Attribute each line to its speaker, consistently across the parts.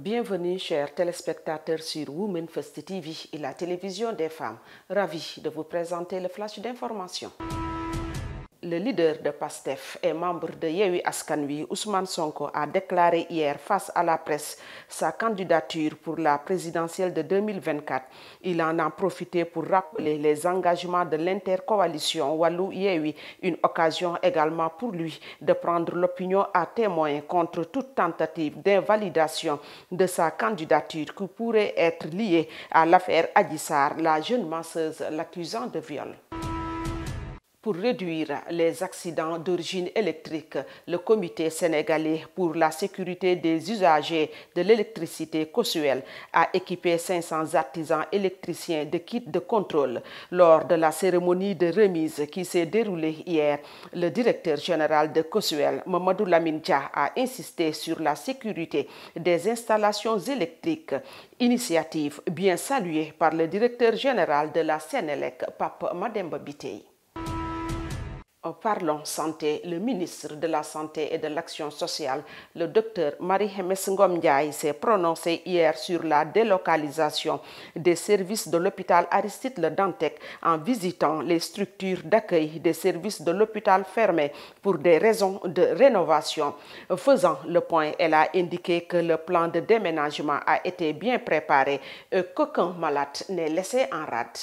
Speaker 1: Bienvenue, chers téléspectateurs sur Women First TV et la télévision des femmes. Ravi de vous présenter le flash d'information. Le leader de PASTEF et membre de Yewwi Askan Wi, Ousmane Sonko, a déclaré hier face à la presse sa candidature pour la présidentielle de 2024. Il en a profité pour rappeler les engagements de l'intercoalition Wallu-Yewwi, une occasion également pour lui de prendre l'opinion à témoin contre toute tentative d'invalidation de sa candidature qui pourrait être liée à l'affaire Adji Sarr, la jeune masseuse l'accusant de viol. Pour réduire les accidents d'origine électrique, le Comité sénégalais pour la sécurité des usagers de l'électricité COSUEL a équipé 500 artisans électriciens de kits de contrôle. Lors de la cérémonie de remise qui s'est déroulée hier, le directeur général de COSUEL, Mamadou Lamine Dia, a insisté sur la sécurité des installations électriques, initiative bien saluée par le directeur général de la Sénélec, Pape Mademba Bitèye. Parlons santé. Le ministre de la Santé et de l'Action sociale, le docteur Marie-Khemesse Ngom Ndiaye, s'est prononcé hier sur la délocalisation des services de l'hôpital Aristide Le Dantec en visitant les structures d'accueil des services de l'hôpital fermés pour des raisons de rénovation. Faisant le point, elle a indiqué que le plan de déménagement a été bien préparé et qu'aucun malade n'est laissé en rade.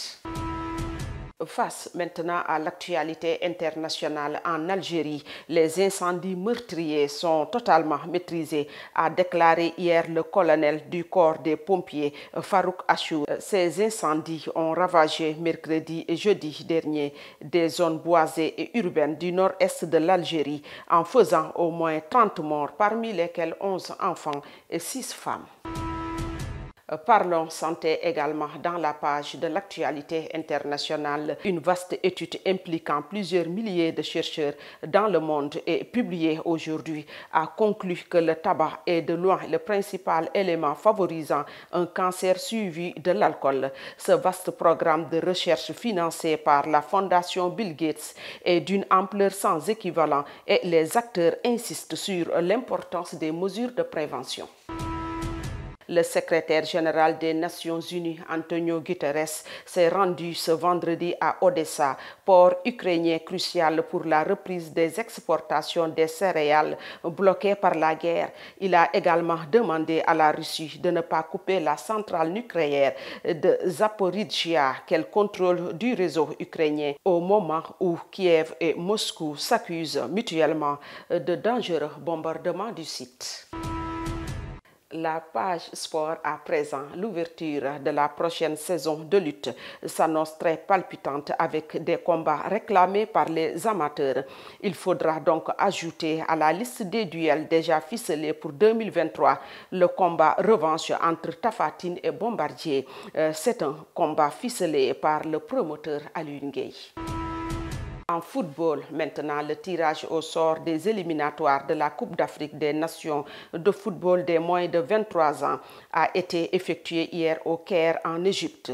Speaker 1: Face maintenant à l'actualité internationale en Algérie, les incendies meurtriers sont totalement maîtrisés, a déclaré hier le colonel du corps des pompiers Farouk Achour. Ces incendies ont ravagé mercredi et jeudi dernier des zones boisées et urbaines du nord-est de l'Algérie en faisant au moins 30 morts, parmi lesquels 11 enfants et 6 femmes. Parlons santé également dans la page de l'actualité internationale. Une vaste étude impliquant plusieurs milliers de chercheurs dans le monde et publiée aujourd'hui a conclu que le tabac est de loin le principal élément favorisant un cancer suivi de l'alcool. Ce vaste programme de recherche financé par la Fondation Bill Gates est d'une ampleur sans équivalent et les acteurs insistent sur l'importance des mesures de prévention. Le secrétaire général des Nations Unies, Antonio Guterres, s'est rendu ce vendredi à Odessa, port ukrainien crucial pour la reprise des exportations des céréales bloquées par la guerre. Il a également demandé à la Russie de ne pas couper la centrale nucléaire de Zaporizhzhia qu'elle contrôle du réseau ukrainien au moment où Kiev et Moscou s'accusent mutuellement de dangereux bombardements du site. La page sport à présent, l'ouverture de la prochaine saison de lutte s'annonce très palpitante avec des combats réclamés par les amateurs. Il faudra donc ajouter à la liste des duels déjà ficelés pour 2023 le combat revanche entre Tapha Tine et Bombardier. C'est un combat ficelé par le promoteur Alioune Gueye. En football, maintenant, le tirage au sort des éliminatoires de la Coupe d'Afrique des Nations de football des moins de 23 ans a été effectué hier au Caire en Égypte.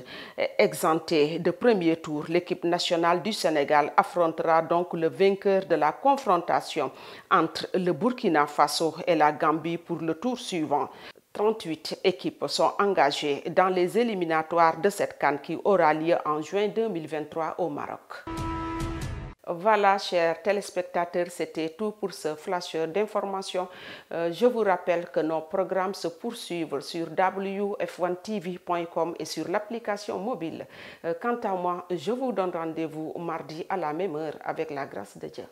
Speaker 1: Exemptée de premier tour, l'équipe nationale du Sénégal affrontera donc le vainqueur de la confrontation entre le Burkina Faso et la Gambie pour le tour suivant. 38 équipes sont engagées dans les éliminatoires de cette CAN qui aura lieu en juin 2023 au Maroc. Voilà, chers téléspectateurs, c'était tout pour ce flash d'information. Je vous rappelle que nos programmes se poursuivent sur wf1tv.com et sur l'application mobile. Quant à moi, je vous donne rendez-vous mardi à la même heure avec la grâce de Dieu.